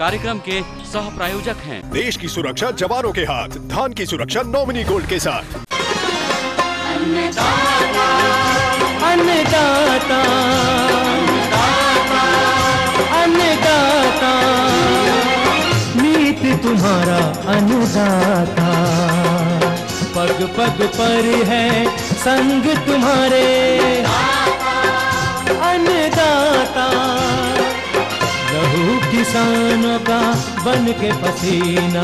कार्यक्रम के सह प्रायोजक हैं। देश की सुरक्षा जवानों के हाथ, धान की सुरक्षा नॉमिनी गोल्ड के साथ। अन्नदाता, अन्नदाता, अन्नदाता, नीत तुम्हारा अन्नदाता, पग पग पर है संग तुम्हारे अन्नदाता। लहू किसानों का बन के पसीना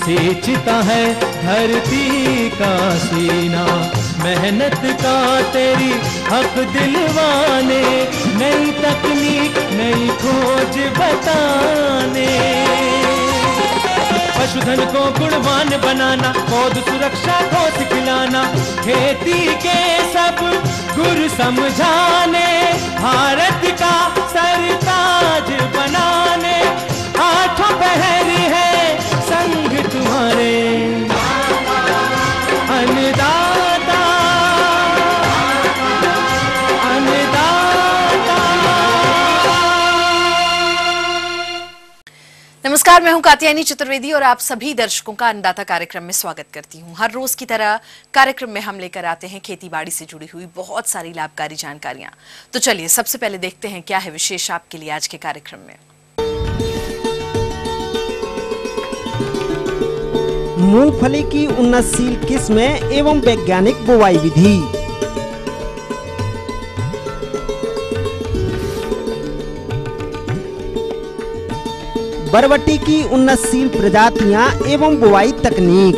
सींचता है धरती का सीना। मेहनत का तेरी हक दिलवाने, नई तकनीक नई खोज बताने। पशुधन को गुणवान बनाना, पौध सुरक्षा को सिखलाना, खेती के सब गुर समझाने, भारत का सरताज बनाने। आठों पहर है संग तुम्हारे अन्नदाता, अन्नदाता। नमस्कार, मैं हूं कात्यायनी चतुर्वेदी और आप सभी दर्शकों का अन्नदाता कार्यक्रम में स्वागत करती हूं। हर रोज की तरह कार्यक्रम में हम लेकर आते हैं खेतीबाड़ी से जुड़ी हुई बहुत सारी लाभकारी जानकारियां। तो चलिए सबसे पहले देखते हैं क्या है विशेष आपके लिए आज के कार्यक्रम में। मूंगफली की उन्नतशील किस्में एवं वैज्ञानिक बुवाई विधि। बरबट्टी की उन्नतशील प्रजातियां एवं बुवाई तकनीक।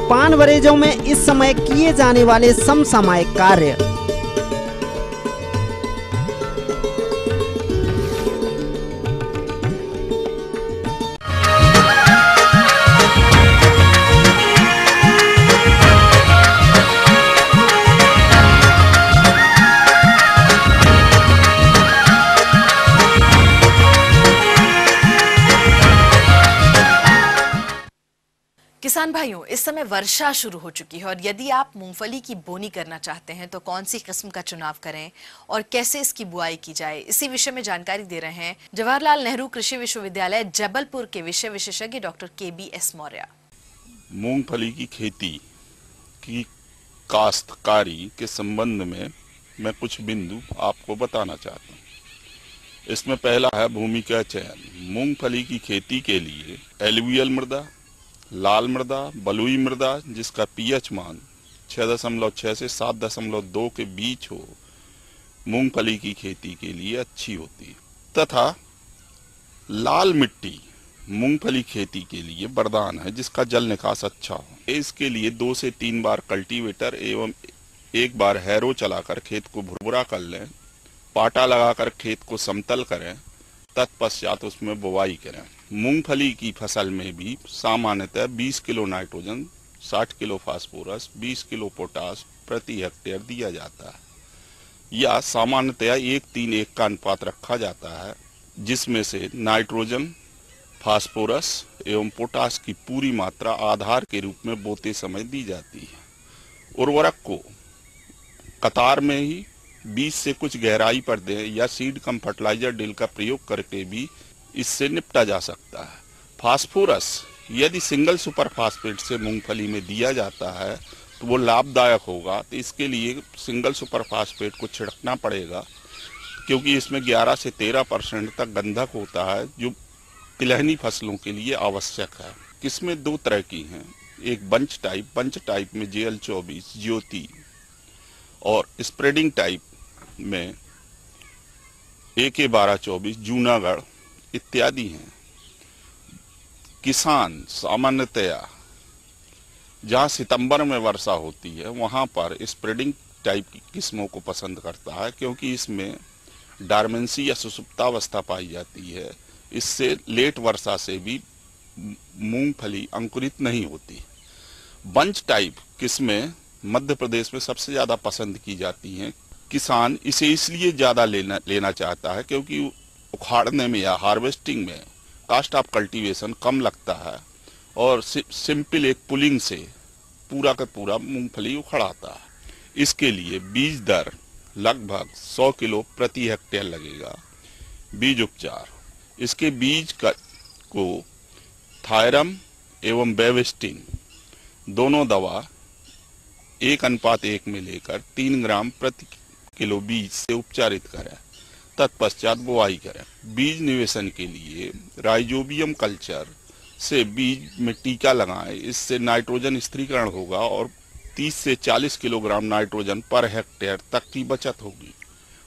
पान वरेजों में इस समय किए जाने वाले समसामयिक कार्य। किसान भाइयों, इस समय वर्षा शुरू हो चुकी है और यदि आप मूंगफली की बोनी करना चाहते हैं तो कौन सी किस्म का चुनाव करें और कैसे इसकी बुआई की जाए, इसी विषय में जानकारी दे रहे हैं जवाहरलाल नेहरू कृषि विश्वविद्यालय जबलपुर के विषय विशेषज्ञ डॉक्टर KBS मौर्य। मूंगफली की खेती की काश्तकारी के संबंध में मैं कुछ बिंदु आपको बताना चाहता हूँ। इसमें पहला है भूमि का चयन। मूंगफली की खेती के लिए एलुवियल मृदा, लाल मृदा, बलुई मृदा जिसका पीएच मान 6.6 से 7.2 के बीच हो, मूंगफली की खेती के लिए अच्छी होती है। तथा लाल मिट्टी मूंगफली खेती के लिए वरदान है जिसका जल निकास अच्छा हो। इसके लिए 2 से 3 बार कल्टीवेटर एवं 1 बार हैरो चलाकर खेत को भुरभुरा कर लें, पाटा लगाकर खेत को समतल करें, तत्पश्चात उसमें बुवाई करें। मूंगफली की फसल में भी सामान्यतः 20 kilo nitrogen, 60 kilo phosphorus, 20 kilo potash प्रति हेक्टेयर दिया जाता है या सामान्यतया 1:3:1 का अनुपात रखा जाता है, जिसमें से नाइट्रोजन, फास्फोरस एवं पोटास की पूरी मात्रा आधार के रूप में बोते समय दी जाती है। उर्वरक को कतार में ही 20 से कुछ गहराई पर दें या सीड कम फर्टिलाइजर ड्रिल का प्रयोग करके भी इससे निपटा जा सकता है। फास्फोरस यदि सिंगल सुपर फास्फेट से मूंगफली में दिया जाता है तो वो लाभदायक होगा, तो इसके लिए सिंगल सुपर फास्फेट को छिड़कना पड़ेगा क्योंकि इसमें 11 से 13% तक गंधक होता है जो तिलहनी फसलों के लिए आवश्यक है। किस्में 2 तरह की हैं, एक बंच टाइप में JL24, ज्योति, और स्प्रेडिंग टाइप में AK1224, जूनागढ़ इत्यादि हैं। किसान सामान्यतया जहाँ सितंबर में वर्षा होती है वहाँ पर स्प्रेडिंग टाइप की किस्मों को पसंद करता है क्योंकि इसमें डार्मेंसी या सुसुप्तावस्था पाई जाती है। इससे लेट वर्षा से भी मूंगफली अंकुरित नहीं होती। बंच टाइप किस्में मध्य प्रदेश में सबसे ज़्यादा पसंद की जाती हैं। किसान इसे इसलिए ज़्यादा लेना चाहता है क्योंकि उखाड़ने में या हार्वेस्टिंग में कास्ट ऑफ कल्टीवेशन कम लगता है और सिंपल एक पुलिंग से पूरा का पूरा मूंगफली उखड़ाता है। इसके लिए बीज दर लगभग 100 किलो प्रति हेक्टेयर लगेगा। बीज उपचार, इसके बीज को थायरम एवं बेविस्टिन दोनों दवा 1:1 में लेकर 3 ग्राम प्रति किलो बीज से उपचारित करें। तत्पश्चात बुआई करें। बीज निवेशन के लिए राइजोबियम कल्चर से बीज में टीका लगाएं। इससे नाइट्रोजन स्थिरीकरण होगा और 30 से 40 किलोग्राम नाइट्रोजन पर हेक्टेयर तक की बचत होगी।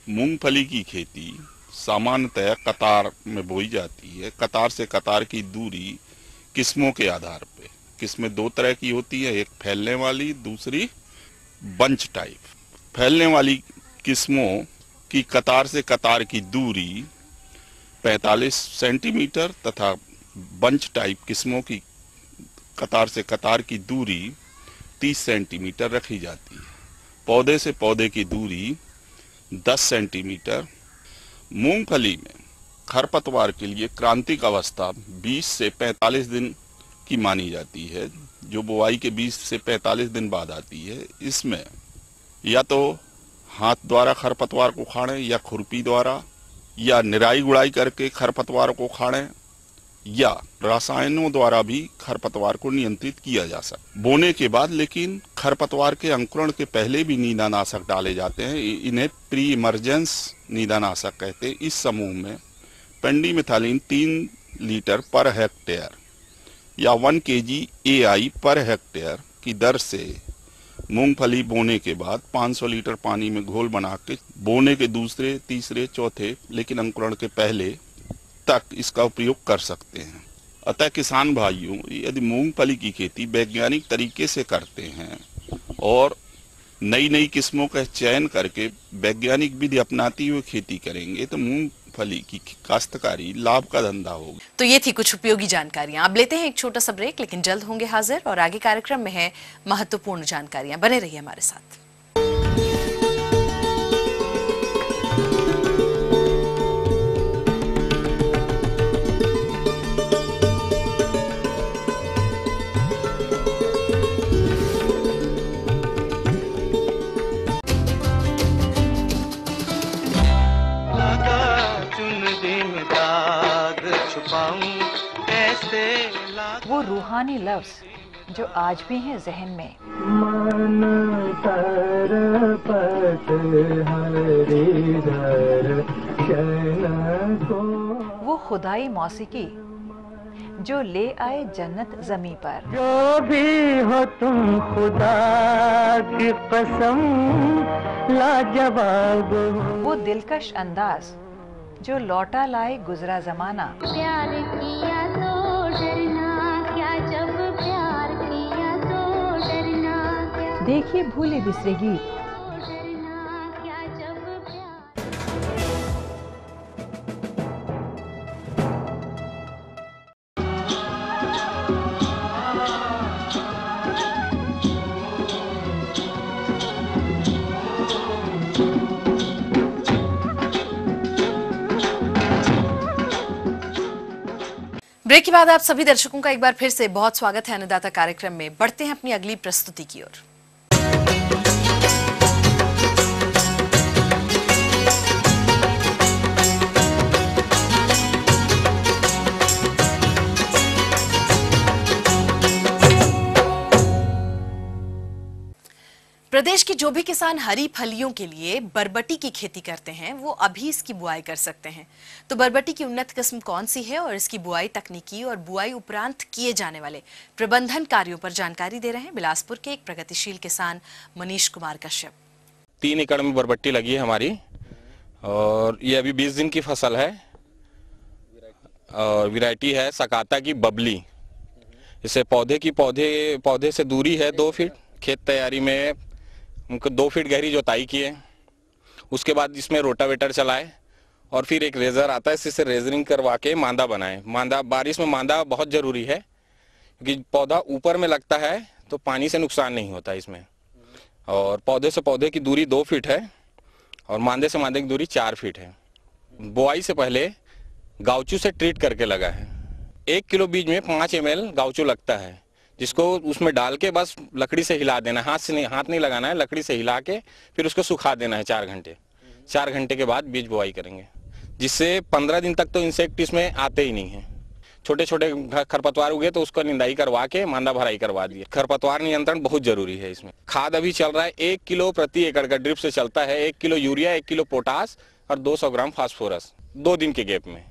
मूंगफली की खेती सामान्यतः कतार में बोई जाती है। कतार से कतार की दूरी किस्मों के आधार पे, किस्में 2 तरह की होती है, एक फैलने वाली, दूसरी बंच टाइप। फैलने वाली किस्मों की कतार से कतार की दूरी 45 सेंटीमीटर तथा बंच टाइप किस्मों की कतार से कतार की दूरी 30 सेंटीमीटर रखी जाती है। पौधे से पौधे की दूरी 10 सेंटीमीटर। मूंगफली में खरपतवार के लिए क्रांतिक अवस्था 20 से 45 दिन की मानी जाती है, जो बुआई के 20 से 45 दिन बाद आती है। इसमें या तो हाथ द्वारा खरपतवार को उखाड़ें या खुरपी द्वारा, या निराई गुड़ाई करके खरपतवार को उखाड़ें, या रसायनों द्वारा भी खरपतवार को नियंत्रित किया जा सकता। बोने के बाद लेकिन खरपतवार के अंकुरण के पहले भी नीदानाशक डाले जाते हैं। इन्हें प्री इमरजेंस नीदानाशक कहते हैं। इस समूह में पेंडिमिथालिन 3 लीटर पर हेक्टेयर या 1 kg AI पर हेक्टेयर की दर से मूंगफली बोने के बाद 500 लीटर पानी में घोल बना के बोने के दूसरे, तीसरे, चौथे लेकिन अंकुरण के पहले तक इसका उपयोग कर सकते हैं। अतः किसान भाइयों, यदि मूंगफली की खेती वैज्ञानिक तरीके से करते हैं और नई नई किस्मों का चयन करके वैज्ञानिक विधि अपनाती हुए खेती करेंगे तो मूंगफली की काश्तकारी लाभ का धंधा होगा। तो ये थी कुछ उपयोगी जानकारियां। अब लेते हैं एक छोटा सा ब्रेक, लेकिन जल्द होंगे हाजिर और आगे कार्यक्रम में है महत्वपूर्ण जानकारियां। बने रहिए हमारे साथ। वो रूहानी लफ्ज जो आज भी हैं जहन में। वो खुदाई मौसीकी जो ले आए जन्नत जमी पर। जो भी हो तुम खुदा की कसम लाजवाब हो। वो दिलकश अंदाज जो लौटा लाए गुजरा जमाना। प्यार किया तो डरना क्या, जब प्यार किया तो डरना क्या। देखिए भूले बिसरे गीत। डरना क्या, जब प्यार। ब्रेक के बाद आप सभी दर्शकों का एक बार फिर से बहुत स्वागत है अन्नदाता कार्यक्रम में। बढ़ते हैं अपनी अगली प्रस्तुति की ओर। प्रदेश के जो भी किसान हरी फलियों के लिए बरबटी की खेती करते हैं वो अभी इसकी बुआई कर सकते हैं। तो बरबटी की उन्नत किस्म कौन सी है और इसकी बुआई तकनीकी और बुआई उपरांत किए जाने वाले प्रबंधन कार्यों पर जानकारी दे रहे हैं बिलासपुर के एक प्रगतिशील किसान मनीष कुमार कश्यप। 3 एकड़ में बरबट्टी लगी है हमारी और ये अभी 20 दिन की फसल है और वैरायटी है सकाता की बबली। इसे पौधे से दूरी है 2 फीट। खेत तैयारी में उनको 2 फीट गहरी जोताई की है। उसके बाद इसमें रोटावेटर चलाए और फिर एक रेजर आता है, इससे रेजरिंग करवा के मांदा बनाए। मांदा, बारिश में मांदा बहुत ज़रूरी है क्योंकि पौधा ऊपर में लगता है तो पानी से नुकसान नहीं होता इसमें। और पौधे से पौधे की दूरी 2 फीट है और मांदे से मांदे की दूरी 4 फीट है। बुआई से पहले गाउचू से ट्रीट करके लगा है। 1 किलो बीज में 5 ml गाउचू लगता है जिसको उसमें डाल के बस लकड़ी से हिला देना, हाथ नहीं लगाना है, लकड़ी से हिला के फिर उसको सुखा देना है 4 घंटे। 4 घंटे के बाद बीज बुआई करेंगे, जिससे 15 दिन तक तो इंसेक्ट इसमें आते ही नहीं है। छोटे छोटे खरपतवार उगे तो उसको निंदाई करवा के मांदा भराई करवा दिए। खरपतवार नियंत्रण बहुत जरूरी है इसमें। खाद अभी चल रहा है 1 किलो प्रति एकड़ का ड्रिप से चलता है, 1 किलो यूरिया, 1 किलो पोटास और 200 ग्राम फास्फोरस 2 दिन के गैप में।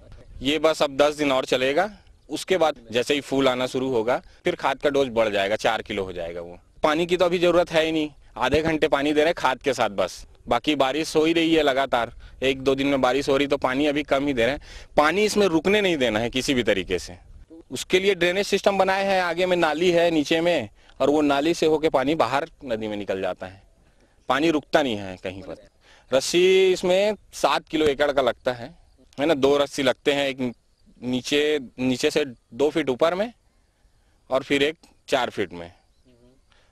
ये बस अब 10 दिन और चलेगा। उसके बाद जैसे ही फूल आना शुरू होगा फिर खाद का डोज बढ़ जाएगा, 4 किलो हो जाएगा वो। पानी की तो अभी जरूरत है ही नहीं, आधे घंटे पानी दे रहे हैं खाद के साथ बस। बाकी बारिश हो ही रही है लगातार, 1-2 दिन में बारिश हो रही, तो पानी अभी कम ही दे रहे हैं। पानी इसमें रुकने नहीं देना है किसी भी तरीके से। उसके लिए ड्रेनेज सिस्टम बनाए हैं, आगे में नाली है नीचे में, और वो नाली से होके पानी बाहर नदी में निकल जाता है, पानी रुकता नहीं है कहीं पर। रस्सी इसमें 7 किलो एकड़ का लगता है ना। 2 रस्सी लगते हैं, एक नीचे से 2 फीट ऊपर में और फिर एक 4 फीट में,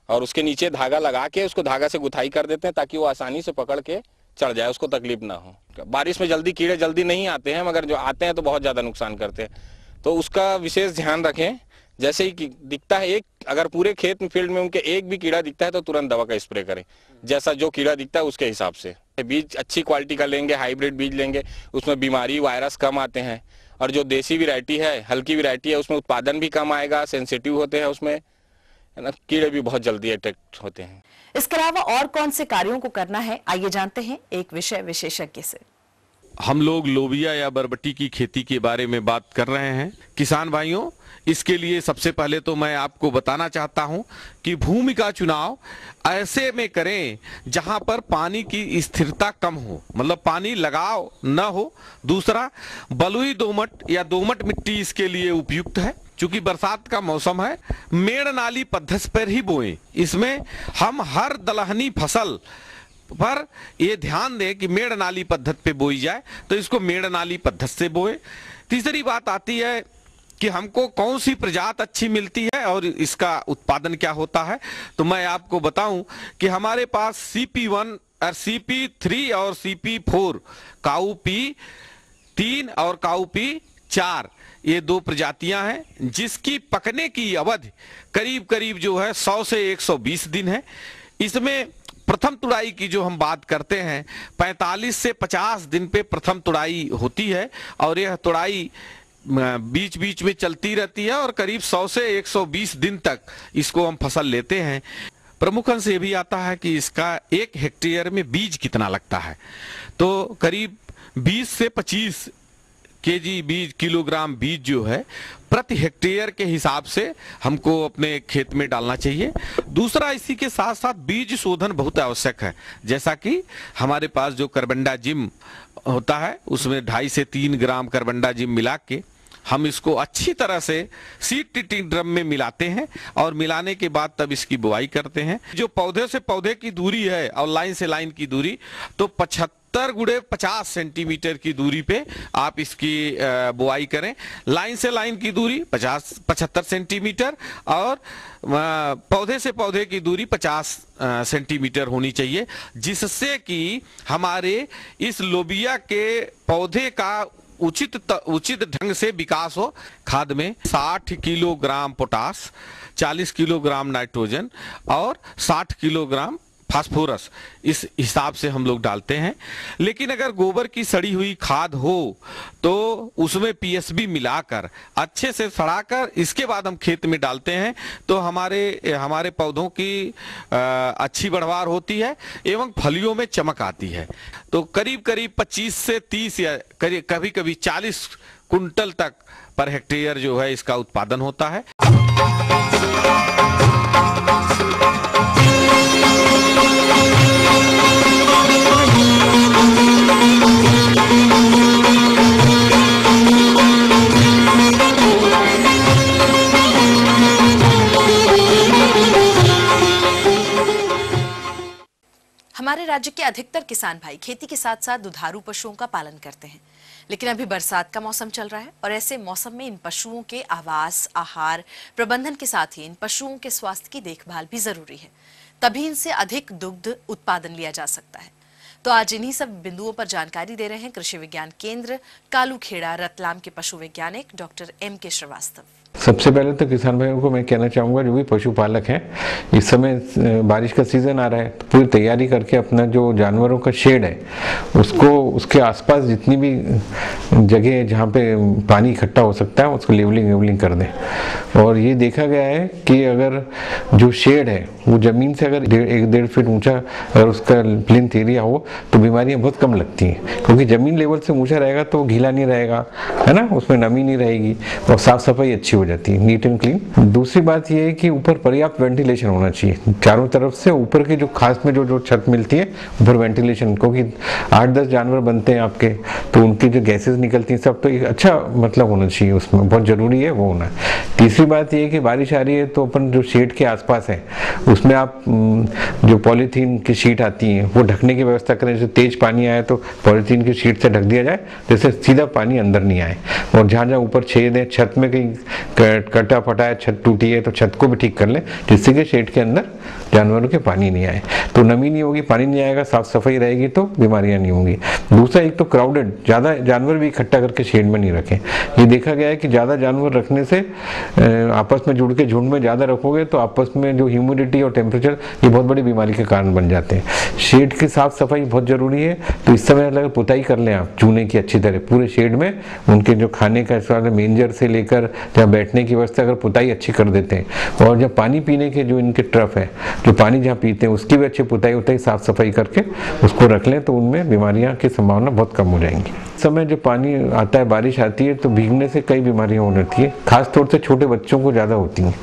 और उसके नीचे धागा लगा के उसको धागा से गुथाई कर देते हैं ताकि वो आसानी से पकड़ के चढ़ जाए, उसको तकलीफ ना हो। बारिश में कीड़े जल्दी नहीं आते हैं, मगर जो आते हैं तो बहुत ज्यादा नुकसान करते हैं, तो उसका विशेष ध्यान रखें। जैसे ही दिखता है एक, अगर पूरे खेत में फील्ड में उनके एक भी कीड़ा दिखता है तो तुरंत दवा का स्प्रे करें, जैसा जो कीड़ा दिखता है उसके हिसाब से। बीज अच्छी क्वालिटी का लेंगे, हाइब्रिड बीज लेंगे, उसमें बीमारी वायरस कम आते हैं, और जो देसी वैरायटी है, हल्की वैरायटी है, उसमें उत्पादन भी कम आएगा, सेंसिटिव होते हैं उसमें, है ना, कीड़े भी बहुत जल्दी अटैक होते हैं। इसके अलावा और कौन से कार्यों को करना है, आइए जानते हैं एक विषय विशेषज्ञ से। हम लोग लोबिया या बरबटी की खेती के बारे में बात कर रहे हैं। किसान भाइयों, इसके लिए सबसे पहले तो मैं आपको बताना चाहता हूं कि भूमि का चुनाव ऐसे में करें जहां पर पानी की स्थिरता कम हो, मतलब पानी लगाव न हो। दूसरा, बलुई दोमट या दोमट मिट्टी इसके लिए उपयुक्त है। चूंकि बरसात का मौसम है, मेड़ नाली पद्धति पर ही बोएं। इसमें हम हर दलहनी फसल पर ये ध्यान दें कि मेड़ नाली पद्धति पे बोई जाए, तो इसको मेड़ नाली पद्धति से बोए। तीसरी बात आती है कि हमको कौन सी प्रजाति अच्छी मिलती है और इसका उत्पादन क्या होता है। तो मैं आपको बताऊं कि हमारे पास CP1 और CP3 और CP4, काऊ P3 और काऊ P4, ये 2 प्रजातियां हैं, जिसकी पकने की अवधि करीब करीब जो है 100 से 120 दिन है। इसमें प्रथम तुड़ाई की जो हम बात करते हैं, 45 से 50 दिन पे प्रथम तुड़ाई होती है, और यह तुड़ाई बीच बीच में चलती रहती है, और करीब 100 से 120 दिन तक इसको हम फसल लेते हैं। प्रमुख अंश ये भी आता है कि इसका 1 हेक्टेयर में बीज कितना लगता है, तो करीब 20 से 25 केजी बीज, किलोग्राम बीज जो है प्रति हेक्टेयर के हिसाब से हमको अपने खेत में डालना चाहिए। दूसरा, इसी के साथ साथ बीज शोधन बहुत आवश्यक है। जैसा कि हमारे पास जो कार्बेंडाजिम होता है, उसमें 2.5 से 3 ग्राम कार्बेंडाजिम मिला के हम इसको अच्छी तरह से सीड ट्रीटिंग ड्रम में मिलाते हैं, और मिलाने के बाद तब इसकी बुआई करते हैं। जो पौधे से पौधे की दूरी है और लाइन से लाइन की दूरी, तो 75 गुणे 50 सेंटीमीटर की दूरी पे आप इसकी बुआई करें। लाइन से लाइन की दूरी 75 सेंटीमीटर, और पौधे से पौधे की दूरी 50 सेंटीमीटर होनी चाहिए, जिससे कि हमारे इस लोबिया के पौधे का उचित ढंग से विकास हो। खाद में 60 किलोग्राम पोटास, 40 किलोग्राम नाइट्रोजन और 60 किलोग्राम फास्फोरस, इस हिसाब से हम लोग डालते हैं। लेकिन अगर गोबर की सड़ी हुई खाद हो तो उसमें PSB मिलाकर अच्छे से सड़ाकर इसके बाद हम खेत में डालते हैं, तो हमारे पौधों की अच्छी बढ़वार होती है एवं फलियों में चमक आती है। तो करीब करीब 25 से 30 या कभी कभी 40 कुंटल तक पर हेक्टेयर जो है इसका उत्पादन होता है। हमारे राज्य के अधिकतर किसान भाई खेती के साथ साथ दुधारू पशुओं का पालन करते हैं, लेकिन अभी बरसात का मौसम चल रहा है, और ऐसे मौसम में इन पशुओं के आवास, आहार प्रबंधन के साथ ही इन पशुओं के स्वास्थ्य की देखभाल भी जरूरी है, तभी इनसे अधिक दुग्ध उत्पादन लिया जा सकता है। तो आज इन्हीं सब बिंदुओं पर जानकारी दे रहे हैं कृषि विज्ञान केंद्र कालूखेड़ा रतलाम के पशु वैज्ञानिक डॉक्टर M.K. श्रीवास्तव। सबसे पहले तो किसान भाइयों को मैं कहना चाहूँगा, जो भी पशुपालक हैं, इस समय बारिश का सीज़न आ रहा है, तो पूरी तैयारी करके अपना जो जानवरों का शेड है उसको, उसके आसपास जितनी भी जगह जहाँ पे पानी इकट्ठा हो सकता है उसको लेवलिंग कर दें। और ये देखा गया है कि अगर जो शेड है वो ज़मीन से अगर 1-1.5 फीट ऊंचा अगर उसका प्लिंथ एरिया हो तो बीमारियाँ बहुत कम लगती हैं, क्योंकि ज़मीन लेवल से ऊंचा रहेगा तो गीला नहीं रहेगा, है ना, उसमें नमी नहीं रहेगी और साफ सफाई अच्छी हो जाती है, नीट एंड क्लीन। दूसरी बात ये है कि ऊपर पर्याप्त वेंटिलेशन होना चाहिए चारों तरफ से। ऊपर की जो खास में जो छत मिलती है ऊपर वेंटिलेशन, क्योंकि 8-10 जानवर बनते हैं आपके, तो उनकी जो गैसेस निकलती हैं सब, तो एक अच्छा मतलब होना चाहिए, उसमें बहुत ज़रूरी है वो होना। तीसरी बात ये है कि बारिश आ रही है तो अपन जो शेड के आसपास है उसमें आप जो पॉलीथीन की शीट आती है वो ढकने की व्यवस्था करें। जैसे तेज पानी आए तो पॉलीथीन की शीट से ढक दिया जाए, जैसे सीधा पानी अंदर नहीं आए। और जहाँ जहाँ ऊपर छेद है, छत में कहीं कटा फटा है, छत टूटी है, तो छत को भी ठीक कर लें जिससे कि शेड के अंदर जानवरों के पानी नहीं आए। तो नमी नहीं होगी, पानी नहीं आएगा, साफ सफाई रहेगी तो बीमारियां नहीं होंगी। दूसरा, एक तो क्राउडेड, ज़्यादा जानवर भी इकट्ठा करके शेड में नहीं रखें। ये देखा गया है कि ज़्यादा जानवर रखने से आपस में जुड़ के झुंड में ज़्यादा रखोगे तो आपस में जो ह्यूमिडिटी और टेम्परेचर, ये बहुत बड़ी बीमारी के कारण बन जाते हैं। शेड की साफ सफाई बहुत ज़रूरी है। तो इस समय अगर पुताई कर लें आप चूने की अच्छी तरह पूरे शेड में, उनके जो खाने का मेंजर से लेकर जहाँ बैठने की व्यवस्था अगर पुताई अच्छी कर देते हैं, और जब पानी पीने के जो इनके ट्रफ है, जो पानी जहाँ पीते हैं उसकी भी अच्छी पुताई उताई साफ सफाई करके उसको रख लें तो उनमें बीमारियां की संभावना बहुत कम हो जाएंगी। इस समय जो पानी आता है, बारिश आती है तो भीगने से कई बीमारियां हो जाती है, खास तौर से छोटे बच्चों को ज़्यादा होती हैं।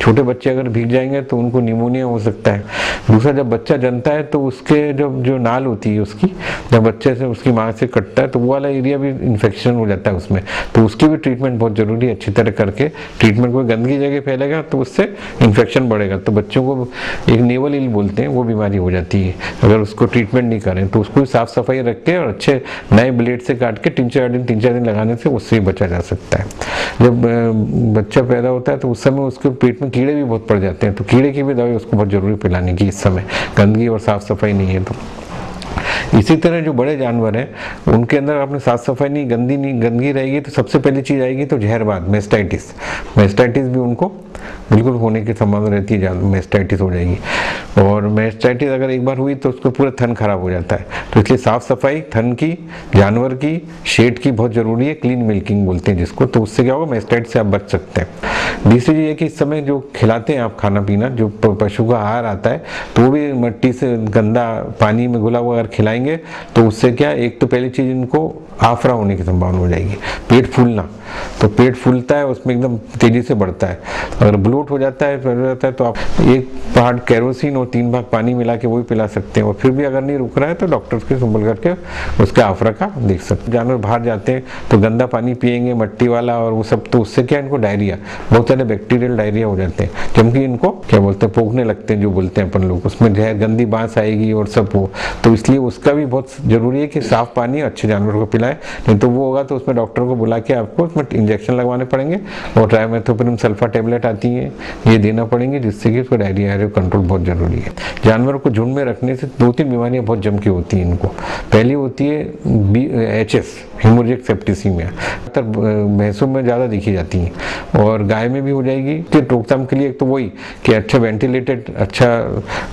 छोटे बच्चे अगर भीग जाएंगे तो उनको निमोनिया हो सकता है। दूसरा, जब बच्चा जन्मता है तो उसके जो नाल होती है उसकी, जब बच्चे से उसकी माँ से कटता है तो वो वाला एरिया भी इन्फेक्शन हो जाता है उसमें, तो उसकी भी ट्रीटमेंट बहुत ज़रूरी है। अच्छी तरह करके ट्रीटमेंट, कोई गंदगी जगह फैलेगा तो उससे इन्फेक्शन बढ़ेगा, तो बच्चों को एक नेवल इल बोलते हैं वो बीमारी हो जाती है अगर उसको ट्रीटमेंट नहीं करें। तो उसको साफ सफाई रख के और अच्छे नए ब्लेड से काट के 3-4 दिन लगाने से उससे बचा जा सकता है। जब बच्चा पैदा होता है तो उस समय उसके पेट में कीड़े भी बहुत पड़ जाते हैं, तो कीड़े की भी दवाई उसको बहुत ज़रूरी पिलाने की इस समय, गंदगी और साफ सफाई नहीं है तो। इसी तरह जो बड़े जानवर हैं उनके अंदर आपने साफ सफाई नहीं, गंदगी रहेगी तो सबसे पहली चीज़ आएगी तो जहरबाद, मेस्टाइटिस भी उनको बिल्कुल होने की संभावना रहती है, मेस्टाइटिस हो जाएगी। और मेस्टाइटिस अगर एक बार हुई तो उसको पूरा थन खराब हो जाता है, तो इसलिए साफ सफाई थन की, जानवर की, शेड की बहुत ज़रूरी है। क्लीन मिल्किंग बोलते हैं जिसको, तो उससे क्या होगा, मेस्टाइटिस से आप बच सकते हैं। दूसरी चीज़ है कि इस समय जो खिलाते हैं आप खाना पीना, जो पशु का आहार आता है तो वो भी मिट्टी से गंदा पानी में घुला हुआ अगर खिलाएंगे तो उससे क्या, एक तो पहली चीज़ इनको आफरा होने की संभावना हो जाएगी, पेट फूलना, तो पेट फूलता है उसमें एकदम तेजी से बढ़ता है। अगर ब्लोट हो जाता है तो आप 1 पार्ट केरोसिन और 3 भाग पानी मिला के वो भी पिला सकते हैं, और फिर भी अगर नहीं रुक रहा है तो डॉक्टर के संपर्क करके उसके आफरा का देख सकते हैं। जानवर बाहर जाते हैं तो गंदा पानी पिएंगे मट्टी वाला और वो सब, तो उससे क्या इनको डायरिया, बहुत सारे बैक्टीरियल डायरिया हो जाते हैं, जबकि इनको क्या बोलते हैं, पोंखने लगते हैं जो बोलते हैं अपन लोग, उसमें जहर गंदी बांस आएगी और सब वो, तो इसलिए उसका भी बहुत जरूरी है कि साफ पानी अच्छे जानवर को पिलाएं, नहीं तो वो होगा तो उसमें डॉक्टर को बुला के आपको उसमें इंजेक्शन लगवाने पड़ेंगे और ट्राइमेथोपेनिम सल्फा टेबलेट आती है ये देना पड़ेंगे, जिससे कि उसको डायरिया कंट्रोल बहुत जरूरी है। जानवरों को झुंड में रखने से 2-3 बीमारियां बहुत जम के होती हैं इनको। पहली होती है HS, हेमोरेजिक सेप्टिसीमिया, भैंसों में ज़्यादा दिखी जाती हैं और गाय में भी हो जाएगी। तो रोकथाम के लिए एक तो वही कि अच्छा वेंटिलेटेड, अच्छा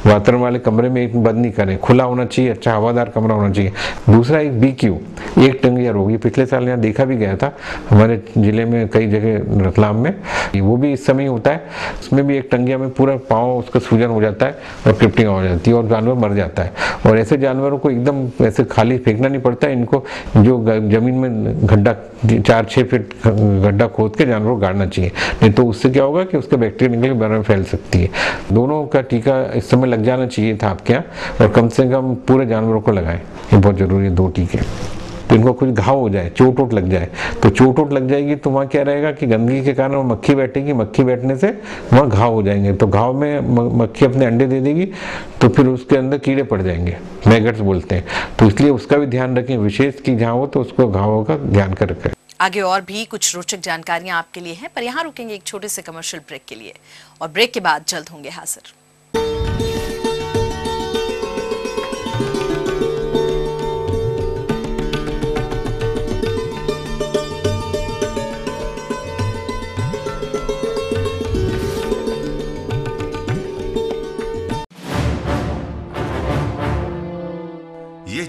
वातावरण वाले कमरे में बंद नहीं करें, खुला होना चाहिए, अच्छा हवादार कमरा होना चाहिए। दूसरा एक BQ, एक टंगिया रोग, ये पिछले साल यहाँ देखा भी गया था हमारे जिले में कई जगह रतलाम में, वो भी इस समय होता है। उसमें भी एक टंगिया में पूरा पाँव उसका सूजन हो जाता है और क्रिप्टिंग हो जाती है और जानवर मर जाता है। और ऐसे जानवरों को एकदम ऐसे खाली फेंकना नहीं पड़ता है, इनको जो जमीन में गड्ढा 4-6 फीट गड्ढा खोद के जानवरों को गाड़ना चाहिए, नहीं तो उससे क्या होगा कि उसके बैक्टीरिया निकल के बारे में फैल सकती है। दोनों का टीका इस समय लग जाना चाहिए था आपके यहाँ, और कम से कम पूरे जानवरों को लगाएं, ये बहुत जरूरी है 2 टीके। तो इनको कुछ घाव हो जाए, चोट लग जाए, तो चोट लग जाएगी तो वहाँ क्या रहेगा कि गंदगी के कारण वो मक्खी बैठेगी, मक्खी बैठने से वहाँ घाव हो जाएंगे, तो घाव में मक्खी अपने अंडे दे देगी तो फिर उसके अंदर कीड़े पड़ जाएंगे, मैगट्स बोलते हैं। तो इसलिए उसका भी ध्यान रखें विशेष कि जहाँ हो तो उसको घावों का ध्यान कर रखें। आगे और भी कुछ रोचक जानकारियां आपके लिए हैं, पर यहाँ रुकेंगे एक छोटे से कमर्शियल ब्रेक के लिए, और ब्रेक के बाद जल्द होंगे हाजिर।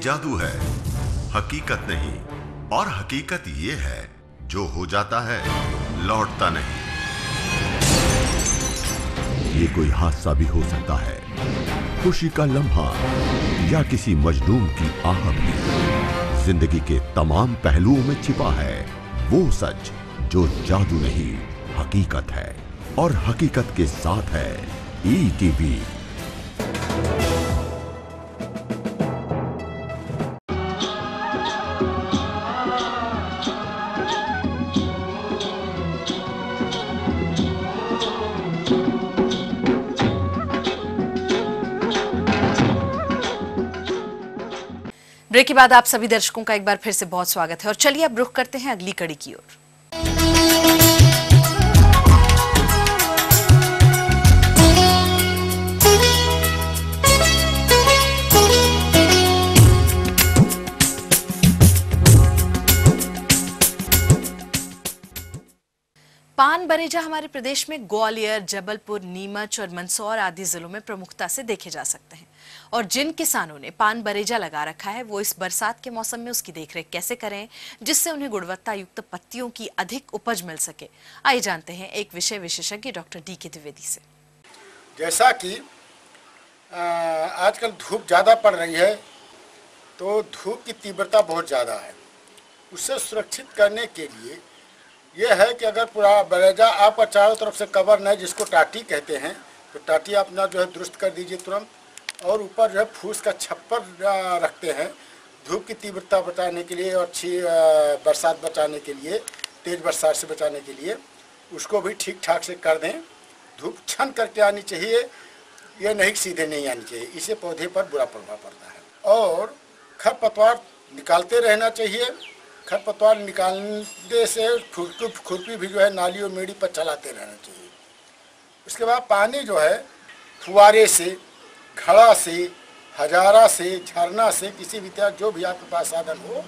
जादू है, हकीकत नहीं। और हकीकत ये है, जो हो जाता है लौटता नहीं। ये कोई हादसा भी हो सकता है, खुशी का लम्हा या किसी मजलूम की आह भी। जिंदगी के तमाम पहलुओं में छिपा है वो सच जो जादू नहीं, हकीकत है। और हकीकत के साथ है ETV। ब्रेक के बाद आप सभी दर्शकों का एक बार फिर से बहुत स्वागत है और चलिए अब रुख करते हैं अगली कड़ी की ओर। पान बरेजा हमारे प्रदेश में ग्वालियर, जबलपुर, नीमच और मंदसौर आदि जिलों में प्रमुखता से देखे जा सकते हैं। और जिन किसानों ने पान बरेजा लगा रखा है वो इस बरसात के मौसम में उसकी देखरेख कैसे करें जिससे उन्हें गुणवत्ता युक्त पत्तियों की अधिक उपज मिल सके। आइए जानते हैं एक विषय विशेषज्ञ डॉक्टर DK द्विवेदी से। जैसा कि आजकल धूप ज़्यादा पड़ रही है, तो धूप की तीव्रता बहुत ज़्यादा है। उससे सुरक्षित करने के लिए यह है कि अगर पूरा बरेजा आपका चारों तरफ से कवर नहीं, जिसको टाटी कहते हैं, तो टाटी अपना जो है दुरुस्त कर दीजिए तुरंत। और ऊपर जो है फूस का छप्पर रखते हैं धूप की तीव्रता बचाने के लिए और अच्छी बरसात बचाने के लिए, तेज़ बरसात से बचाने के लिए उसको भी ठीक ठाक से कर दें। धूप छन करके आनी चाहिए, ये नहीं सीधे नहीं आनी चाहिए, इससे पौधे पर बुरा प्रभाव पड़ता है। और खरपतवार निकालते रहना चाहिए। खरपतवार निकालने से खुरपी भी जो है नाली और मेड़ी पर चलाते रहना चाहिए। उसके बाद पानी जो है फुवारे से, घड़ा से, हजारा से, झरना से, किसी भी तरह जो भी आपके पास साधन हो,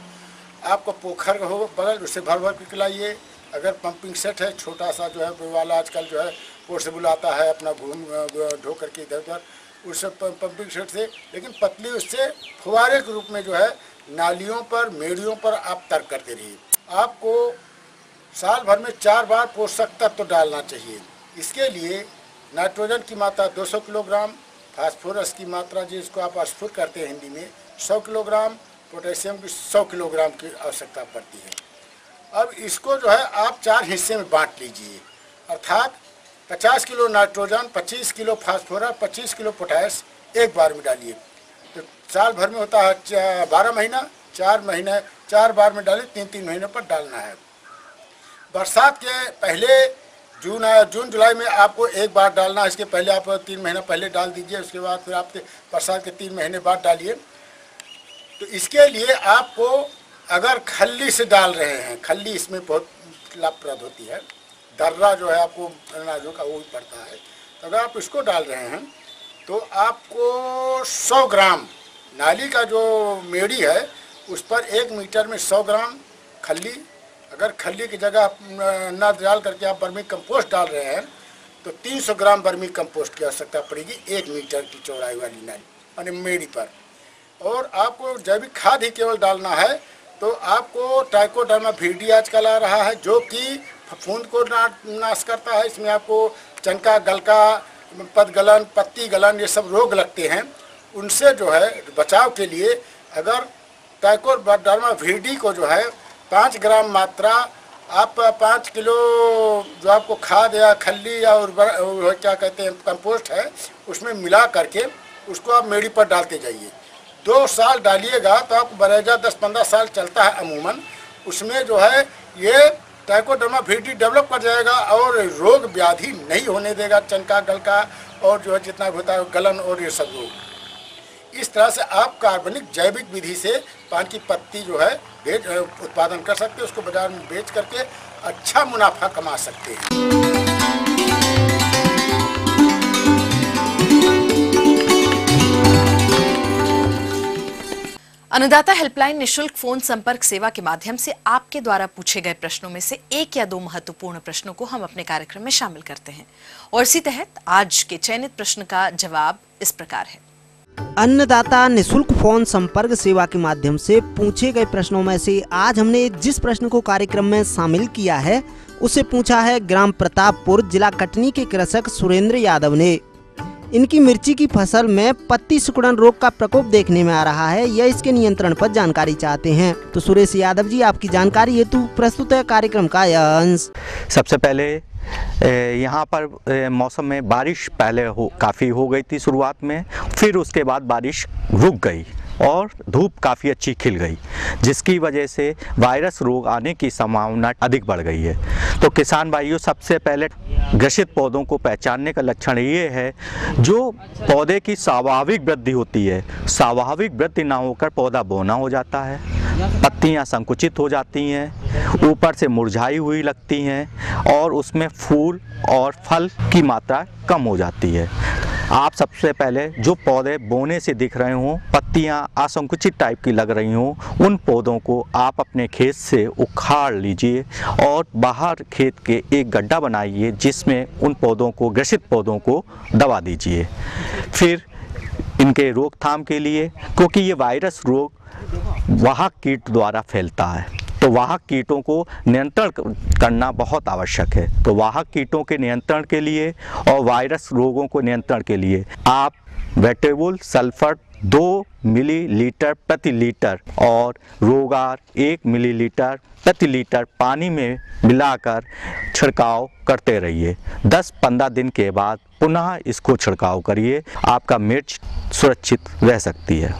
आपको पोखर हो बगल, उससे भर भर के पिलाइए। अगर पंपिंग सेट है छोटा सा जो है वाला, आजकल जो है पोर्टेबल आता है, अपना घूम ढो करके इधर उधर, उससे पंपिंग सेट से, लेकिन पतली उससे फुवारे के रूप में जो है नालियों पर, मेड़ियों पर आप तर्क करते रहिए। आपको साल भर में 4 बार पोषक तत्व डालना चाहिए। इसके लिए नाइट्रोजन की मात्रा 200 किलोग्राम, फास्फोरस की मात्रा जिसको आप स्फुर करते हैं हिंदी में 100 किलोग्राम, पोटेशियम की 100 किलोग्राम की आवश्यकता पड़ती है। अब इसको जो है आप 4 हिस्से में बांट लीजिए, अर्थात 50 kilo nitrogen, 25 kilo phosphorus, 25 kilo potash एक बार में डालिए। तो साल भर में होता है 12 महीना, 4 बार में डालिए, 3-3 महीने पर डालना है। बरसात के पहले जून जुलाई में आपको एक बार डालना है। इसके पहले आप 3 महीना पहले डाल दीजिए, उसके बाद फिर आपके बरसात के 3 महीने बाद डालिए। तो इसके लिए आपको अगर खल्ली से डाल रहे हैं, खल्ली इसमें बहुत लाभप्रद होती है, दर्रा जो है आपको अनाजों का वो भी पड़ता है, तो अगर आप इसको डाल रहे हैं तो आपको 100 ग्राम नाली का जो मेड़ी है उस पर 1 मीटर में 100 ग्राम खल्ली, अगर खल्ली की जगह न डाल करके आप वर्मी कंपोस्ट डाल रहे हैं तो 300 ग्राम वर्मी कंपोस्ट की आवश्यकता पड़ेगी 1 मीटर की चौड़ाई वाली नाली यानी मेड़ी पर। और आपको जैविक खाद ही केवल डालना है, तो आपको ट्राइकोडर्मा वीडी आजकल आ रहा है जो कि फफूंद को नाश करता है। इसमें आपको चनका, गलका, पदगलन, पत्ती गलन, ये सब रोग लगते हैं, उनसे जो है बचाव के लिए अगर ट्राइकोडर्मा वीडी को जो है 5 ग्राम मात्रा आप 5 किलो जो आपको खाद या खल्ली या क्या कहते हैं कंपोस्ट है उसमें मिला करके उसको आप मेड़ी पर डालते जाइए। 2 साल डालिएगा तो आपको बरेजा 10-15 साल चलता है अमूमन। उसमें जो है ये ट्राइकोडर्मा वीडी डेवलप कर जाएगा और रोग व्याधि नहीं होने देगा, चनका, गलका और जो है जितना होता है गलन और ये सब रोग। इस तरह से आप कार्बनिक जैविक विधि से पान की पत्ती जो है उत्पादन कर सकते हैं, उसको बाजार में बेच करके अच्छा मुनाफा कमा सकते हैं। अन्नदाता हेल्पलाइन निशुल्क फोन संपर्क सेवा के माध्यम से आपके द्वारा पूछे गए प्रश्नों में से 1 या 2 महत्वपूर्ण प्रश्नों को हम अपने कार्यक्रम में शामिल करते हैं और इसी तहत आज के चयनित प्रश्न का जवाब इस प्रकार है। अन्नदाता निशुल्क फोन संपर्क सेवा के माध्यम से पूछे गए प्रश्नों में से आज हमने जिस प्रश्न को कार्यक्रम में शामिल किया है उसे पूछा है ग्राम प्रतापपुर जिला कटनी के कृषक सुरेंद्र यादव ने। इनकी मिर्ची की फसल में पत्ती सिकुड़न रोग का प्रकोप देखने में आ रहा है, यह इसके नियंत्रण पर जानकारी चाहते हैं। तो सुरेश यादव जी, आपकी जानकारी हेतु प्रस्तुत है कार्यक्रम का यह अंश। सबसे पहले यहाँ पर मौसम में बारिश पहले काफ़ी हो गई थी शुरुआत में, फिर उसके बाद बारिश रुक गई और धूप काफ़ी अच्छी खिल गई, जिसकी वजह से वायरस रोग आने की संभावना अधिक बढ़ गई है। तो किसान भाइयों, सबसे पहले ग्रसित पौधों को पहचानने का लक्षण ये है, जो पौधे की स्वाभाविक वृद्धि होती है, स्वाभाविक वृद्धि ना होकर पौधा बौना हो जाता है, पत्तियां संकुचित हो जाती हैं, ऊपर से मुरझाई हुई लगती हैं और उसमें फूल और फल की मात्रा कम हो जाती है। आप सबसे पहले जो पौधे बोने से दिख रहे हों, पत्तियां असंकुचित टाइप की लग रही हों, उन पौधों को आप अपने खेत से उखाड़ लीजिए और बाहर खेत के एक गड्ढा बनाइए, जिसमें उन पौधों को, ग्रसित पौधों को दबा दीजिए। फिर इनके रोकथाम के लिए, क्योंकि ये वायरस रोग वाहक कीट द्वारा फैलता है, तो वाहक कीटों को नियंत्रण करना बहुत आवश्यक है। तो वाहक कीटों के नियंत्रण के लिए और वायरस रोगों को नियंत्रण के लिए आप वेटेबुल सल्फर 2 मिलीलीटर प्रति लीटर और रोगार 1 मिलीलीटर प्रति लीटर पानी में मिलाकर छिड़काव करते रहिए। 10-15 दिन के बाद पुनः इसको छिड़काव करिए, आपका मिर्च सुरक्षित रह सकती है।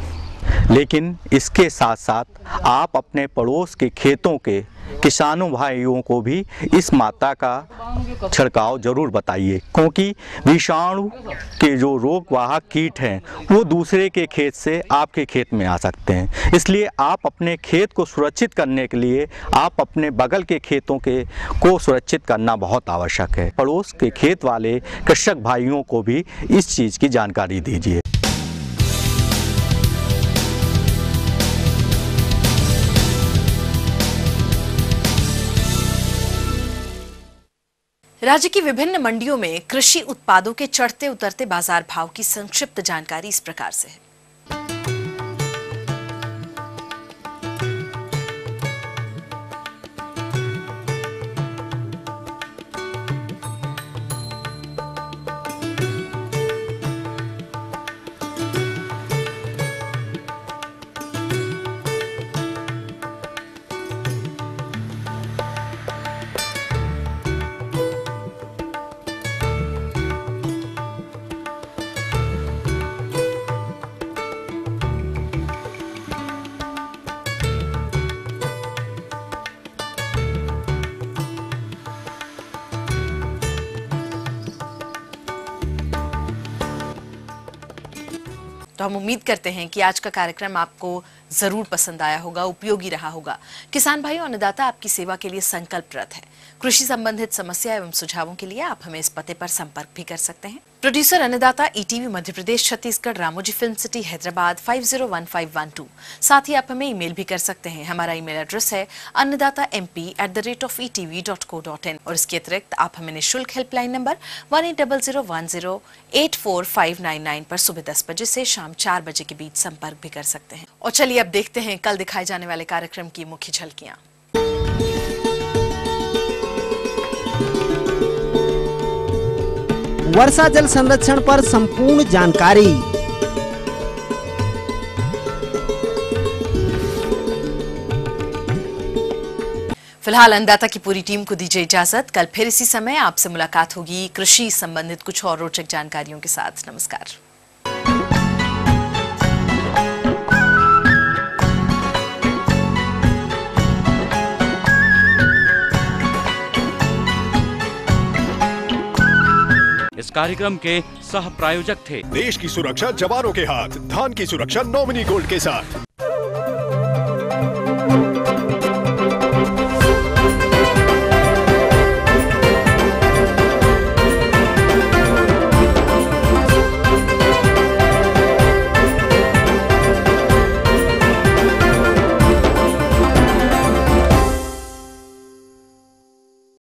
लेकिन इसके साथ साथ आप अपने पड़ोस के खेतों के किसानों भाइयों को भी इस मात्रा का छिड़काव जरूर बताइए, क्योंकि विषाणु के जो रोग वाहक कीट हैं वो दूसरे के खेत से आपके खेत में आ सकते हैं। इसलिए आप अपने खेत को सुरक्षित करने के लिए आप अपने बगल के खेतों को सुरक्षित करना बहुत आवश्यक है। पड़ोस के खेत वाले कृषक भाइयों को भी इस चीज़ की जानकारी दीजिए। राज्य की विभिन्न मंडियों में कृषि उत्पादों के चढ़ते उतरते बाजार भाव की संक्षिप्त जानकारी इस प्रकार से है। तो हम उम्मीद करते हैं कि आज का कार्यक्रम आपको जरूर पसंद आया होगा, उपयोगी रहा होगा। किसान भाइयों, अन्नदाता आपकी सेवा के लिए संकल्परत है। कृषि संबंधित समस्या एवं सुझावों के लिए आप हमें इस पते पर संपर्क भी कर सकते हैं। प्रोड्यूसर अन्नदाता, ETV Madhya Pradesh Chhattisgarh, Ramoji film city, Hyderabad 501512। साथ ही आप हमें ईमेल भी कर सकते हैं। हमारा ईमेल एड्रेस है annadatamp@etv.co.in और इसके अतिरिक्त आप हमें निःशुल्क हेल्पलाइन नंबर 180010845999 पर सुबह 10 बजे से शाम 4 बजे के बीच संपर्क भी कर सकते हैं। और चलिए अब देखते हैं कल दिखाए जाने वाले कार्यक्रम की मुख्य झलकियां। वर्षा जल संरक्षण पर संपूर्ण जानकारी। फिलहाल अन्नदाता की पूरी टीम को दीजिए इजाजत। कल फिर इसी समय आपसे मुलाकात होगी कृषि संबंधित कुछ और रोचक जानकारियों के साथ। नमस्कार। इस कार्यक्रम के सह प्रायोजक थे देश की सुरक्षा जवानों के हाथ, धान की सुरक्षा नॉमिनी गोल्ड के साथ।